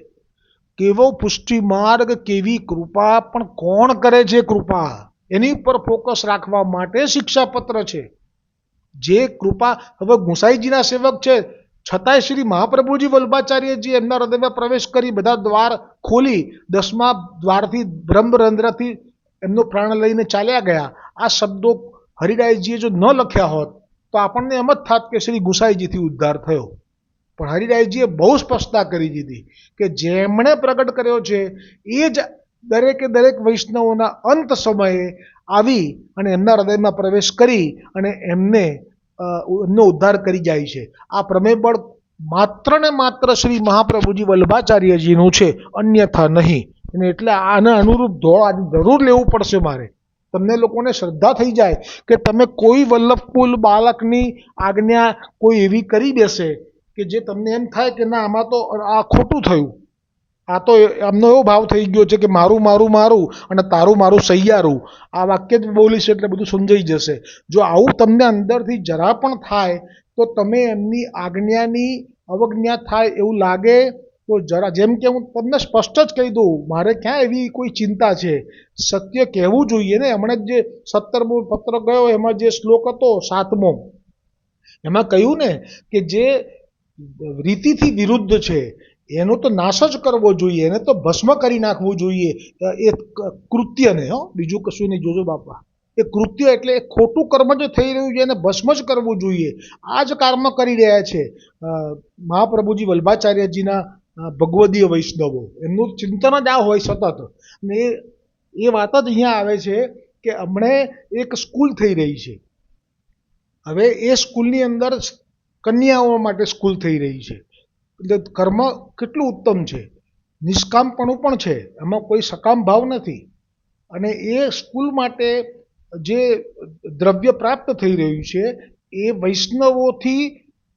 કેવો પુષ્ટિ માર્ગ, કેવી કૃપા, પણ કોણ કરે છે કૃપા? એની પર ફોકસ રાખવા માટે શિક્ષાપત્ર છે. જે કૃપા, હવે ગુસાઈજીના સેવક છે છતાંય શ્રી મહાપ્રભુજી વલ્લભાચાર્યજી એમના હૃદયમાં પ્રવેશ કરી બધા દ્વાર ખોલી 10મા દ્વારથી બ્રહ્મરંધ્રથી એમનો પ્રાણ લઈને ચાલ્યા ગયા. આ શબ્દો હરિરાયજીએ જો ન લખ્યા હોત તો આપણને એમ જ થાત કે શ્રી ગુસાઈજીથી ઉદ્ધાર થયો. પણ હરિરાયજીએ બહુ સ્પષ્ટતા કરી દીધી કે જેમણે પ્રગટ કર્યો છે એ જ દરેકે દરેક વૈષ્ણવોના અંત સમયે આવી અને એમના હૃદયમાં પ્રવેશ કરી અને એમનો ઉદ્ધાર કરી જાય છે. આ પ્રમેય બળ માત્ર ને માત્ર શ્રી મહાપ્રભુજી વલ્લભાચાર્યજીનું છે, અન્યથા નહીં. અને એટલે આને અનુરૂપ ધોળ આજે જરૂર લેવું પડશે મારે. તમને લોકોને શ્રદ્ધા થઈ જાય કે તમે કોઈ વલ્લભકુલ બાળકની આજ્ઞા કોઈ એવી કરી દેશે કે જે તમને એમ થાય કે ના આમાં તો આ ખોટું થયું, આ તો આમનો એવો ભાવ થઈ ગયો છે કે મારું મારું મારું અને તારું મારું સૈયારું. આ વાક્ય જ બોલીશ એટલે બધું સમજાઈ જશે. જો આવું તમને અંદરથી જરા પણ થાય તો તમે એમની આજ્ઞાની અવજ્ઞા થાય એવું લાગે તો જરા, જેમ કે હું તમને સ્પષ્ટ જ કહી દઉં, મારે ક્યાં એવી કોઈ ચિંતા છે. સત્ય કહેવું જોઈએ ને. હમણાં જ જે 17મો પત્ર ગયો એમાં જે શ્લોક હતો 7મો, એમાં કહ્યું ને કે જે રીતિથી વિરુદ્ધ છે એનો તો નાશ જ કરવો જોઈએ, એને તો ભસ્મ કરી નાખવું જોઈએ એ કૃત્યને. બીજું કશું નહીં. જોજો બાપા, એ કૃત્ય એટલે એ ખોટું કર્મ જે થઈ રહ્યું છે એને ભસ્મ જ કરવું જોઈએ. આ જ કર્મ કરી રહ્યા છે મહાપ્રભુજી વલ્લભાચાર્યજીના ભગવદીય વૈષ્ણવો. એમનું ચિંતન જ આ હોય સતત. ને એ વાત જ અહીંયા આવે છે કે હમણે એક સ્કૂલ થઈ રહી છે. હવે એ સ્કૂલની અંદર કન્યાઓ માટે સ્કૂલ થઈ રહી છે. એટલે કર્મ કેટલું ઉત્તમ છે, નિષ્કામપણું પણ છે, એમાં કોઈ સકામ ભાવ નથી. અને એ સ્કૂલ માટે જે દ્રવ્ય પ્રાપ્ત થઈ રહ્યું છે એ વૈષ્ણવોથી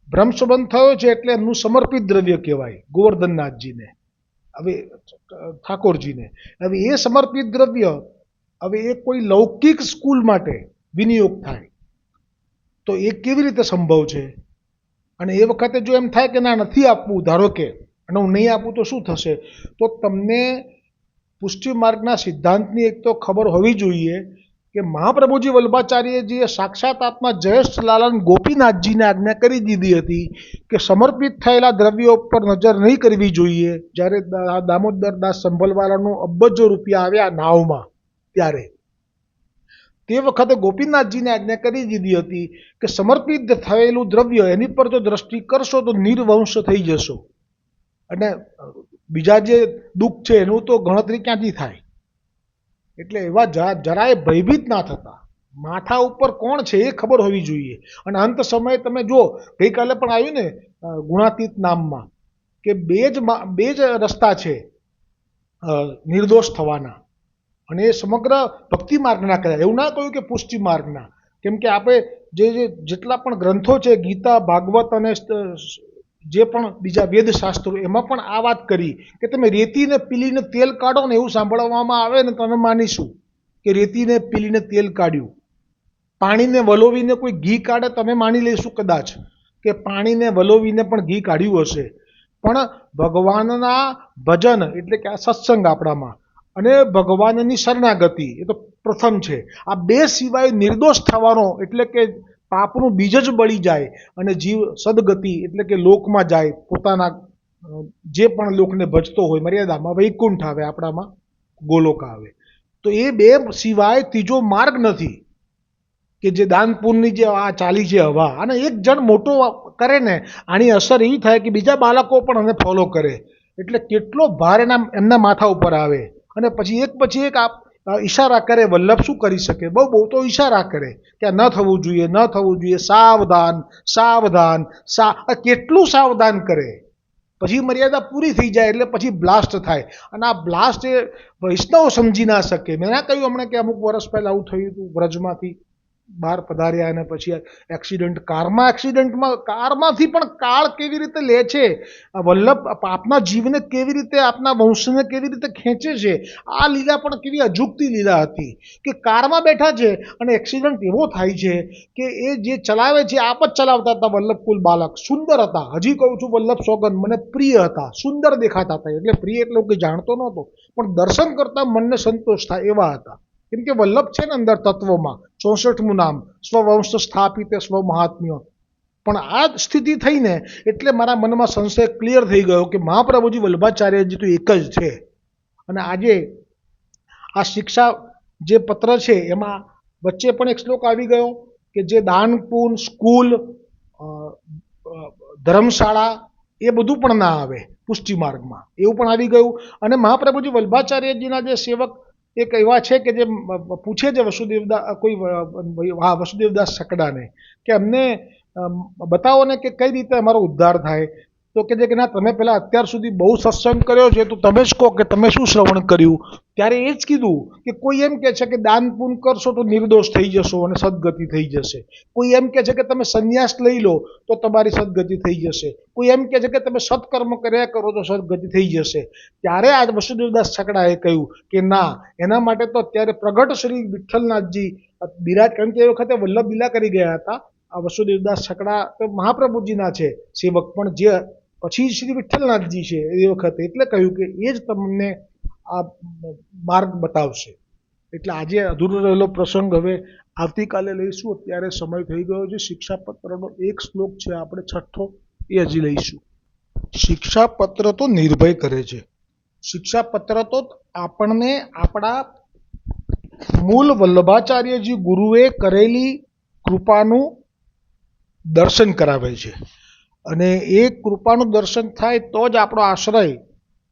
ભ્રમસંબંધ થયો છે એટલે એમનું સમર્પિત દ્રવ્ય કહેવાય ગોવર્ધનનાથજીને, હવે ઠાકોરજીને. હવે એ સમર્પિત દ્રવ્ય હવે એ કોઈ લૌકિક સ્કૂલ માટે વિનિયોગ થાય તો એ કેવી રીતે સંભવ છે? અને એ વખતે જો એમ થાય કે ના નથી આપવું, ધારો કે, અને હું નહીં આપું તો શું થશે? તો તમને પુષ્ટિ માર્ગના સિદ્ધાંતની એક તો ખબર હોવી જોઈએ કે મહાપ્રભુજી વલ્લભાચાર્યજીએ સાક્ષાત આત્મા જયેશ લાલન ગોપીનાથજીને આજ્ઞા કરી દીધી હતી કે સમર્પિત થયેલા દ્રવ્યો પર નજર નહીં કરવી જોઈએ. જ્યારે દામોદરદાસ સંભલવાળાનું અબજો રૂપિયા આવ્યા નાવમાં, ત્યારે તે વખતે ગોપીનાથજીને આજ્ઞા કરી દીધી હતી કે સમર્પિત થયેલું દ્રવ્ય એની પર જો દ્રષ્ટિ કરશો તો નિર્વંશ થઈ જશો. અને બીજા જે દુઃખ છે એનું તો ગણતરી ક્યાંથી થાય? એટલે એવા જરાય ભયભીત ના થતા. માથા ઉપર કોણ છે એ ખબર હોવી જોઈએ. અને અંત સમયે તમે જો ગઈકાલે પણ આવ્યું ને ગુણાતીત નામમાં કે બે જ રસ્તા છે નિર્દોષ થવાના. અને એ સમગ્ર ભક્તિ માર્ગના કર્યા, એવું ના કહ્યું કે પુષ્ટિ માર્ગના. કેમ કે આપણે જેટલા પણ ગ્રંથો છે, ગીતા, ભાગવત અને જે પણ બીજા વેદશાસ્ત્રો, એમાં પણ આ વાત કરી કે તમે રેતીને પીલીને તેલ કાઢો ને એવું સાંભળવામાં આવે ને તમે માનીશું કે રેતીને પીલીને તેલ કાઢ્યું. પાણીને વલોવીને કોઈ ઘી કાઢે તમે માની લઈશું કદાચ કે પાણીને વલોવીને પણ ઘી કાઢ્યું હશે. પણ ભગવાનના ભજન એટલે કે આ સત્સંગ આપણામાં અને ભગવાનની શરણાગતિ એ તો પ્રથમ છે. આ બે સિવાય નિર્દોષ થવાનો એટલે કે પાપનું બીજ જ બળી જાય અને જીવ સદગતિ એટલે કે લોકમાં જાય, પોતાના જે પણ લોકને ભજતો હોય મર્યાદામાં, વૈકુંઠ આવે, આપણામાં ગોલોક આવે. તો એ બે સિવાય ત્રીજો માર્ગ નથી કે જે દાન પુણ્યની જે આ ચાલી છે હવા, અને એક જણ મોટો કરે ને આની અસર એવી થાય કે બીજા બાળકો પણ એને ફોલો કરે, એટલે કેટલો ભાર એમના માથા ઉપર આવે. અને પછી એક ઈશારા કરે. વલ્લભ શું કરી શકે? બહુ તો ઈશારા કરે કે ન થવું જોઈએ, ન થવું જોઈએ, સાવધાન સાવધાન. કેટલું સાવધાન કરે, પછી મર્યાદા પૂરી થઈ જાય એટલે પછી બ્લાસ્ટ થાય. અને આ બ્લાસ્ટ એ વૈષ્ણવ સમજી ના શકે. મેં ના કહ્યું હમણાં કે અમુક વર્ષ પહેલાં આવું થયું હતું, વ્રજમાંથી બહાર પધાર્યા અને પછી એક્સિડન્ટ, કારમાંથી પણ કાળ કેવી રીતે લે છે, વલ્લભ આપના જીવને કેવી રીતે, આપના વંશને કેવી રીતે ખેંચે છે. આ લીલા પણ કેવી અજુગતી લીલા હતી કે કારમાં બેઠા છે અને એક્સિડન્ટ એવો થાય છે કે એ જે ચલાવે છે આપ જ ચલાવતા હતા. વલ્લભકુલ બાલક સુંદર હતા. હજી કહું છું, વલ્લભ સોગન મને પ્રિય હતા, સુંદર દેખાતા હતા. એટલે પ્રિય એટલે કોઈ જાણતો નહોતો, પણ દર્શન કરતા મનને સંતોષ થાય એવા હતા. કેમ કે વલ્લભ છે ને અંદર તત્વમાં 64મું નામ, સ્વવંશ સ્થાપિત સ્વ મહાત્મ્ય. પણ આ સ્થિતિ થઈને એટલે મારા મનમાં સંશય ક્લિયર થઈ ગયો કે મહાપ્રભુજી વલ્લભાચાર્યજી તો એક જ છે. અને આજે આ શિક્ષા જે પત્ર છે એમાં વચ્ચે પણ એક શ્લોક આવી ગયો કે જે દાન પુણ્ય, સ્કૂલ, ધર્મશાળા એ બધું પણ ના આવે પુષ્ટિ માર્ગમાં, એવું પણ આવી ગયું. અને મહાપ્રભુજી વલ્લભાચાર્યજીના જે સેવક એક એવા છે કે જે પૂછે છે વસુદેવદાસ સકડાને કે અમને બતાવો ને કે કઈ રીતે અમારો ઉદ્ધાર થાય. તો કે ના, તમે પહેલાં અત્યાર સુધી બહુ સત્સંગ કર્યો છે તો તમે જ કહો કે તમે શું શ્રવણ કર્યું. ત્યારે એ જ કીધું કે કોઈ એમ કહે છે કે દાન પુણ્ય કરશો તો નિર્દોષ થઈ જશો અને સદગતિ થઈ જશે. કોઈ એમ કહે છે કે તમે સંન્યાસ લઈ લો તો તમારી સદગતિ થઈ જશે. કોઈ એમ કહે છે કે તમે સત્કર્મ કર્યા કરો તો સદગતિ થઈ જશે. ત્યારે આજ વસુદેવદાસ છકડાએ કહ્યું કે ના, એના માટે તો અત્યારે પ્રગટ શ્રી વિઠ્ઠલનાથજી બિરાજ, કારણ કે એ વખતે વલ્લભ લીલા કરી ગયા હતા. આ વસુદેવદાસ છકડા તો મહાપ્રભુજીના છે સેવક, પણ જે પછી શ્રી વિઠ્ઠલનાથજી છે એ વખતે, એટલે કહ્યું કે એ જ તમને આ માર્ગ બતાવશે. એટલે આજે અધૂરો રહેલો પ્રસંગ હવે આવતીકાલે લઈશું. અત્યારે સમય થઈ ગયો છે. શિક્ષાપત્રનો એક શ્લોક છે આપણે છઠ્ઠો, એ હજી લઈશું. શિક્ષાપત્ર તો નિર્ભય કરે છે. શિક્ષાપત્ર તો આપણને આપણા મૂળ વલ્લભાચાર્યજી ગુરુએ કરેલી કૃપાનું દર્શન કરાવે છે. અને એ કૃપાનું દર્શન થાય તો જ આપણો આશ્રય,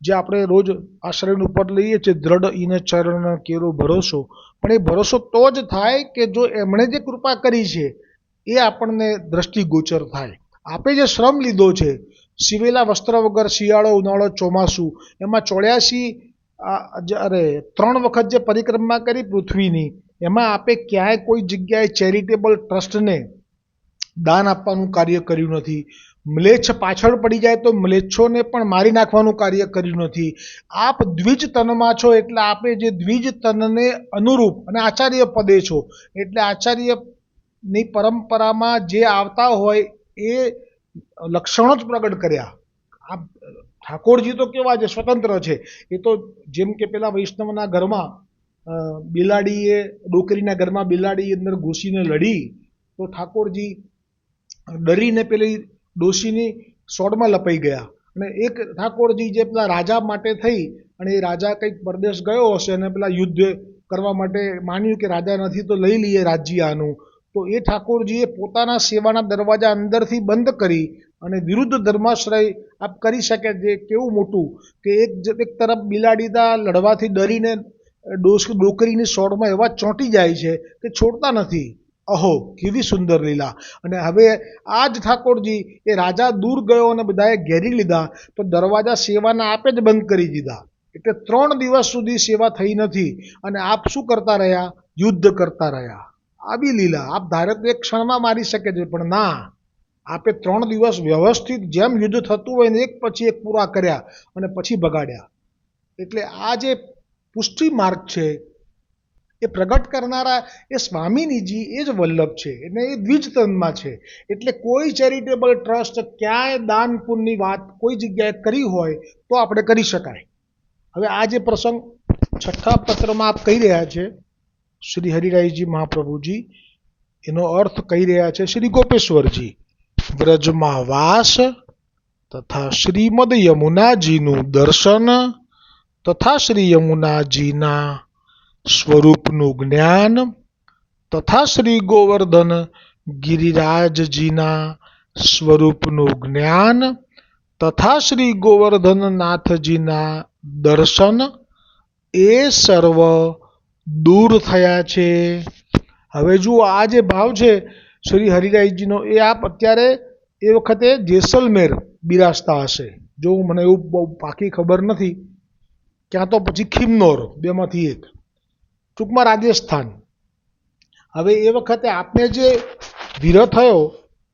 જે આપણે રોજ આશ્રય ઉપર લઈએ છીએ, દ્રઢ ઈન ચરણ કેરો ભરોસો, પણ એ ભરોસો તો જ થાય કે જો એમણે જે કૃપા કરી છે એ આપણને દ્રષ્ટિગોચર થાય. આપે જે શ્રમ લીધો છે, સિવેલા વસ્ત્ર વગર શિયાળો, ઉનાળો, ચોમાસું, એમાં 3 વખત જે પરિક્રમા કરી પૃથ્વીની, એમાં આપે ક્યાંય કોઈ જગ્યાએ ચેરિટેબલ ટ્રસ્ટને દાન આપવાનું કાર્ય કર્યું નથી. મ્લેચ્છ પાછળ પડી જાય તો મ્લેચ્છોને પણ મારી નાખવાનું કાર્ય કર્યું નથી. આપ દ્વિજ તનમાં છો એટલે આપે જે દ્વિજ તનને અનુરૂપ, અને આચાર્ય પદે છો એટલે આચાર્યની પરંપરામાં જે આવતા હોય એ લક્ષણો જ પ્રગટ કર્યા. આ ઠાકોરજી તો કેવા છે, સ્વતંત્ર છે. એ તો જેમ કે પેલા વૈષ્ણવના ઘરમાં બિલાડીએ, ડોકરીના ઘરમાં બિલાડી અંદર ઘૂસીને લડી તો ઠાકોરજી ડરીને પેલી ડોશીની સોડમાં લપાઈ ગયા. અને એક ઠાકોરજી જે પેલા રાજા માટે થઈ, અને એ રાજા કંઈક પરદેશ ગયો હશે અને પેલા યુદ્ધ કરવા માટે માન્યું કે રાજા નથી તો લઈ લઈએ રાજ્ય આનું, તો એ ઠાકોરજીએ પોતાના સેવાના દરવાજા અંદરથી બંધ કરી અને વિરુદ્ધ ધર્માશ્રય આપ કરી શકે. જે કેવું મોટું કે એક તરફ બિલાડીના લડવાથી ડરીને ડોકરીની સોડમાં એવા ચોંટી જાય છે કે છોડતા નથી. અહો, કેવી સુંદર લીલા. અને હવે આ જ ઠાકોરજી એ રાજા દૂર ગયો અને બધાએ ઘેરી લીધા તો દરવાજા સેવાના આપે જ બંધ કરી દીધા. એટલે 3 દિવસ સુધી સેવા થઈ નથી. અને આપ શું કરતા રહ્યા? યુદ્ધ કરતા રહ્યા. આવી લીલા. આપ ધારે તો એક ક્ષણમાં મારી શકે છે, પણ ના, આપે 3 દિવસ વ્યવસ્થિત જેમ યુદ્ધ થતું હોય ને એક પછી એક પૂરા કર્યા અને પછી બગાડ્યા. એટલે આ જે પુષ્ટિ માર્ગ છે એ પ્રગટ કરનારા એ સ્વામિનીજી, એ જ વલ્લભ છે, અને એ દ્વિજતનમાં છે. એટલે કોઈ ચેરિટેબલ ટ્રસ્ટ ક્યાંય દાન પુણ્યની વાત કોઈ જગ્યાએ કરી હોય તો આપણે કરી શકાય. હવે આ જે પ્રસંગ 6ઠ્ઠા પત્રમાં આપ કહી રહ્યા છે શ્રી હરિરાયજી મહાપ્રભુજી, એનો અર્થ કહી રહ્યા છે શ્રી ગોપેશ્વરજી. વ્રજમાં વાસ તથા શ્રીમદ યમુનાજીનું દર્શન તથા શ્રી યમુનાજીના સ્વરૂપનું જ્ઞાન તથા શ્રી ગોવર્ધન ગિરિરાજજીના સ્વરૂપનું જ્ઞાન તથા શ્રી ગોવર્ધનનાથજીના દર્શન એ સર્વ દૂર થયા છે. હવે જુઓ આ જે ભાવ છે શ્રી હરિરાયજીનો એ આપ અત્યારે એ વખતે જેસલમેર બિરાજતા હશે. જો મને એવું બહુ પાકી ખબર નથી, ક્યાં તો પછી ખિમનોર, બેમાંથી એક, ટૂંકમાં રાજસ્થાન. હવે એ વખતે આપને જે વિરહ થયો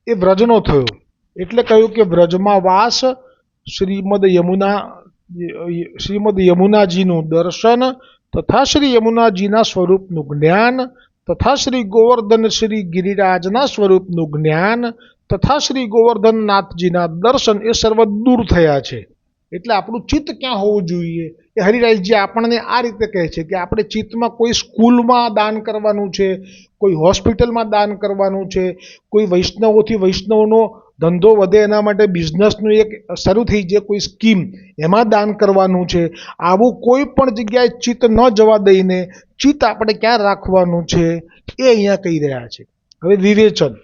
એ વ્રજનો થયો, એટલે કહ્યું કે વ્રજમાં વાસ, શ્રીમદ યમુનાજીનું દર્શન તથા શ્રી યમુનાજીના સ્વરૂપનું જ્ઞાન તથા શ્રી ગોવર્ધન શ્રી ગિરિરાજના સ્વરૂપનું જ્ઞાન તથા શ્રી ગોવર્ધનનાથજીના દર્શન એ સર્વ દૂર થયા છે. એટલે આપણું ચિત્ત ક્યાં હોવું જોઈએ એ હરિરાયજી આપણને આ રીતે કહે છે કે આપણે ચિત્તમાં કોઈ સ્કૂલમાં દાન કરવાનું છે, કોઈ હોસ્પિટલમાં દાન કરવાનું છે, કોઈ વૈષ્ણવોથી વૈષ્ણવનો ધંધો વધે એના માટે બિઝનેસનું એક શરૂ થઈ જાય કોઈ સ્કીમ, એમાં દાન કરવાનું છે. આવું કોઈ પણ જગ્યાએ ચિત્ત ન જવા દઈને ચિત્ત આપણે ક્યાં રાખવાનું છે એ અહીંયા કહી રહ્યા છે. હવે વિવેચન.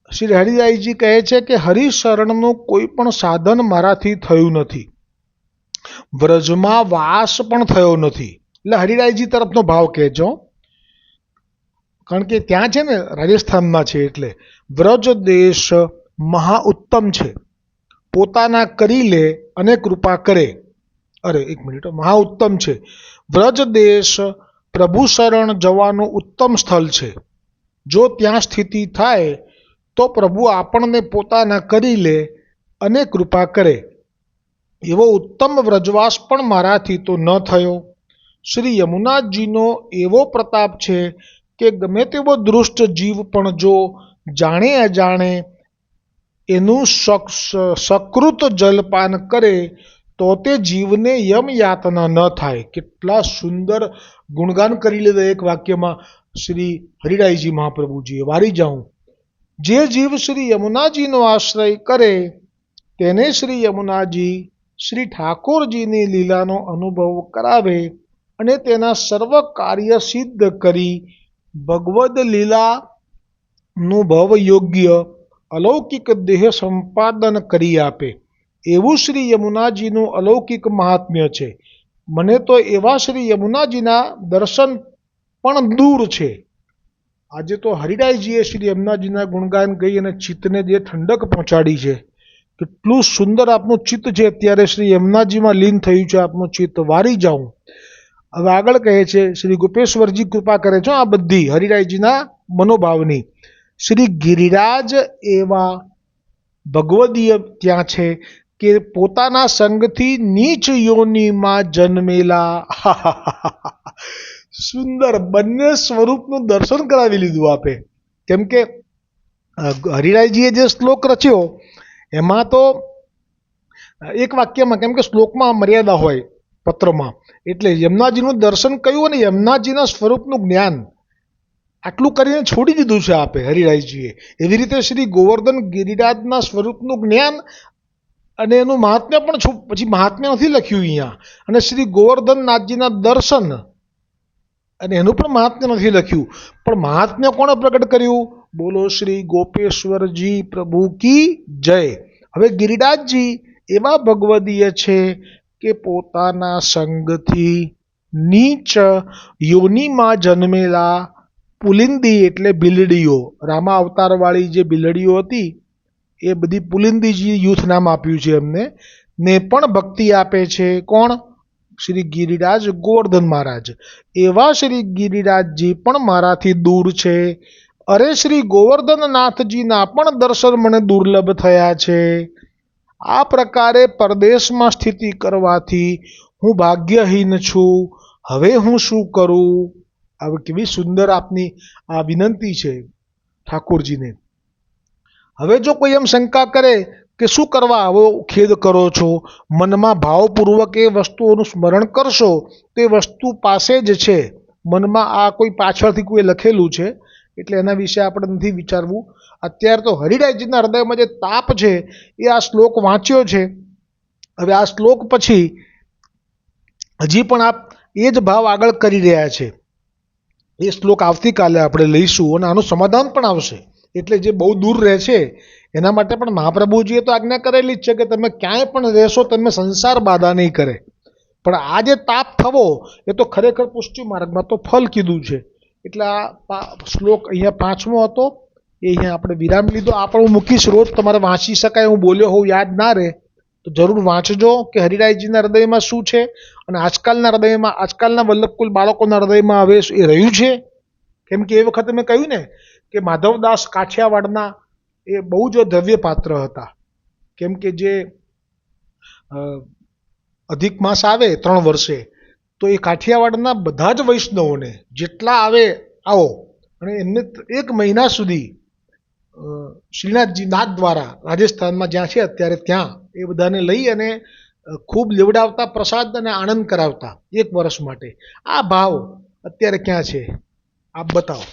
શ્રી હરિરાયજી કહે છે કે હરિશરણનું કોઈ પણ સાધન મારાથી થયું નથી, વ્રજમાં વાસ પણ થયો નથી. એટલે હરિરાયજી તરફનો ભાવ કહેજો, કારણ કે ત્યાં છે ને રાજસ્થાનમાં છે, એટલે વ્રજ દેશ મહા ઉત્તમ છે, પોતાના કરી લે અને કૃપા કરે. અરે એક મિનિટ, મહા ઉત્તમ છે. વ્રજ દેશ પ્રભુ શરણ જવાનું ઉત્તમ સ્થળ છે. જો ત્યાં સ્થિતિ થાય તો પ્રભુ આપણને પોતાના કરી લે અને કૃપા કરે. એવો ઉત્તમ વ્રજવાસ પણ મારાથી તો ન થયો. શ્રી યમુનાજીનો એવો પ્રતાપ છે કે ગમે તેવો દુષ્ટ જીવ પણ જો જાણે અજાણે એનું સકૃત જલપાન કરે તો તે જીવને યમ યાતના ન થાય. કેટલા સુંદર ગુણગાન કરી લીધા એક વાક્યમાં શ્રી હરિરાયજી મહાપ્રભુજીએ. વારી જાઉં. જે જીવ શ્રી યમુનાજીનો આશ્રય કરે તેને શ્રી યમુનાજી શ્રી ઠાકોરજીની લીલાનો અનુભવ કરાવે અને તેના સર્વ કાર્ય સિદ્ધ કરી ભગવદ લીલાનું ભવ યોગ્ય અલૌકિક દેહ સંપાદન કરી આપે. એવું શ્રી યમુનાજીનું અલૌકિક મહાત્મ્ય છે. મને તો એવા શ્રી યમુનાજીના દર્શન પણ દૂર છે. આજે તો હરિરાયજીએ શ્રી યમુનાજીના ગુણગાન ગઈ અને ચિત્તને જે ઠંડક પહોંચાડી છે. કેટલું સુંદર આપનું ચિત્ત છે, અત્યારે શ્રી યમુનાજીમાં લીન થયું છે આપનું ચિત્ત. વારી જાઉં. હવે આગળ કહે છે શ્રી ગોપેશ્વરજી કૃપા કરે છે આ બધી હરિરાયજીના મનોભાવની. શ્રી ગિરિરાજ એવા ભગવદીય ત્યાં છે કે પોતાના સંગથી નીચ યોનિમાં જન્મેલા. સુંદર બંને સ્વરૂપનું દર્શન કરાવી લીધું આપે. કેમ કે હરિરાયજીએ જે શ્લોક રચ્યો એમાં તો એક વાક્યમાં, કેમ કે શ્લોકમાં મર્યાદા હોય પત્રમાં, એટલે યમુનાજીનું દર્શન કહ્યું અને યમુનાજીના સ્વરૂપનું જ્ઞાન આટલું કરીને છોડી દીધું છે આપે હરિરાયજીએ. એવી રીતે શ્રી ગોવર્ધન ગિરિરાજના સ્વરૂપનું જ્ઞાન અને એનું મહાત્મ્ય પણ પછી મહાત્મ્ય નથી લખ્યું અહીંયા, અને શ્રી ગોવર્ધનનાથજીના દર્શન અને એનું પણ મહાત્મ્ય નથી લખ્યું. પણ મહાત્મ્ય કોણે પ્રગટ કર્યું? બોલો શ્રી ગોપેશ્વરજી પ્રભુ કી જય. હવે ગિરિરાજજી એવા ભગવદીય છે કે પોતાના સંગથી નીચ યોનિમાં જન્મેલા પુલિંદી એટલે બિલડીઓ, રામા અવતારવાળી જે બિલડીઓ હતી એ બધી પુલિંદીજી યુથ નામ આપ્યું છે એમને, ને પણ ભક્તિ આપે છે. કોણ? શ્રી ગિરિરાજ ગોવર્ધન મહારાજ. એવા શ્રી ગિરિરાજજી પણ મારાથી દૂર છે. અરે શ્રી ગોવર્ધનનાથજીના પણ દર્શન મને દુર્લભ થયા છે. આ પ્રકારે પરદેશમાં સ્થિતિ કરવાથી હું ભાગ્યહીન છું. હવે હું શું કરું? હવે કેવી સુંદર આપની આ વિનંતી છે ઠાકોરજીને. હવે જો કોઈ એમ શંકા કરે કે શું કરવા આવો ખેદ કરો છો, મનમાં ભાવપૂર્વક એ વસ્તુઓનું સ્મરણ કરશો તો એ વસ્તુ પાસે જ છે. મનમાં આ કોઈ પાછળથી કોઈ લખેલું છે એટલે એના વિશે આપણે નથી વિચારવું. અત્યારે તો હરિરાયજીના હૃદયમાં જે તાપ છે એ આ શ્લોક વાંચ્યો છે. હવે આ શ્લોક પછી હજી પણ આપ એ જ ભાવ આગળ કરી રહ્યા છે. એ શ્લોક આવતીકાલે આપણે લઈશું અને આનું સમાધાન પણ આવશે. એટલે જે બહુ દૂર રહે છે એના માટે પણ મહાપ્રભુજીએ તો આજ્ઞા કરેલી જ છે કે તમે ક્યાંય પણ રહેશો તમે સંસાર બાધા નહીં કરે. પણ આ જે તાપ થવો એ તો ખરેખર પુષ્ટિ માર્ગમાં તો ફલ કીધું છે. એટલે આ શ્લોક અહીંયા 5મો હતો એ અહીંયા આપણે વિરામ લીધો. આ પણ હું મૂકીશ, રોજ તમારે વાંચી શકાય. હું બોલ્યો હોઉં યાદ ના રહે તો જરૂર વાંચજો કે હરિરાયજીના હૃદયમાં શું છે અને આજકાલના હૃદયમાં, આજકાલના વલ્લભકુલ બાળકોના હૃદયમાં હવે એ રહ્યું છે. કેમ કે એ વખતે મેં કહ્યું ને કે માધવદાસ કાઠિયાવાડના એ બહુ જ દ્રવ્ય પાત્ર હતા. કેમ કે જે અધિક માસ આવે 3 વર્ષે તો એ કાઠિયાવાડના બધા જ વૈષ્ણવોને જેટલા આવે આવો અને એમને 1 મહિના સુધી શ્રીનાથજી નાથ દ્વારા રાજસ્થાનમાં જ્યાં છે અત્યારે ત્યાં એ બધાને લઈ અને ખૂબ લેવડાવતા પ્રસાદ અને આનંદ કરાવતા 1 વર્ષ માટે. આ ભાવ અત્યારે ક્યાં છે આપ બતાવો.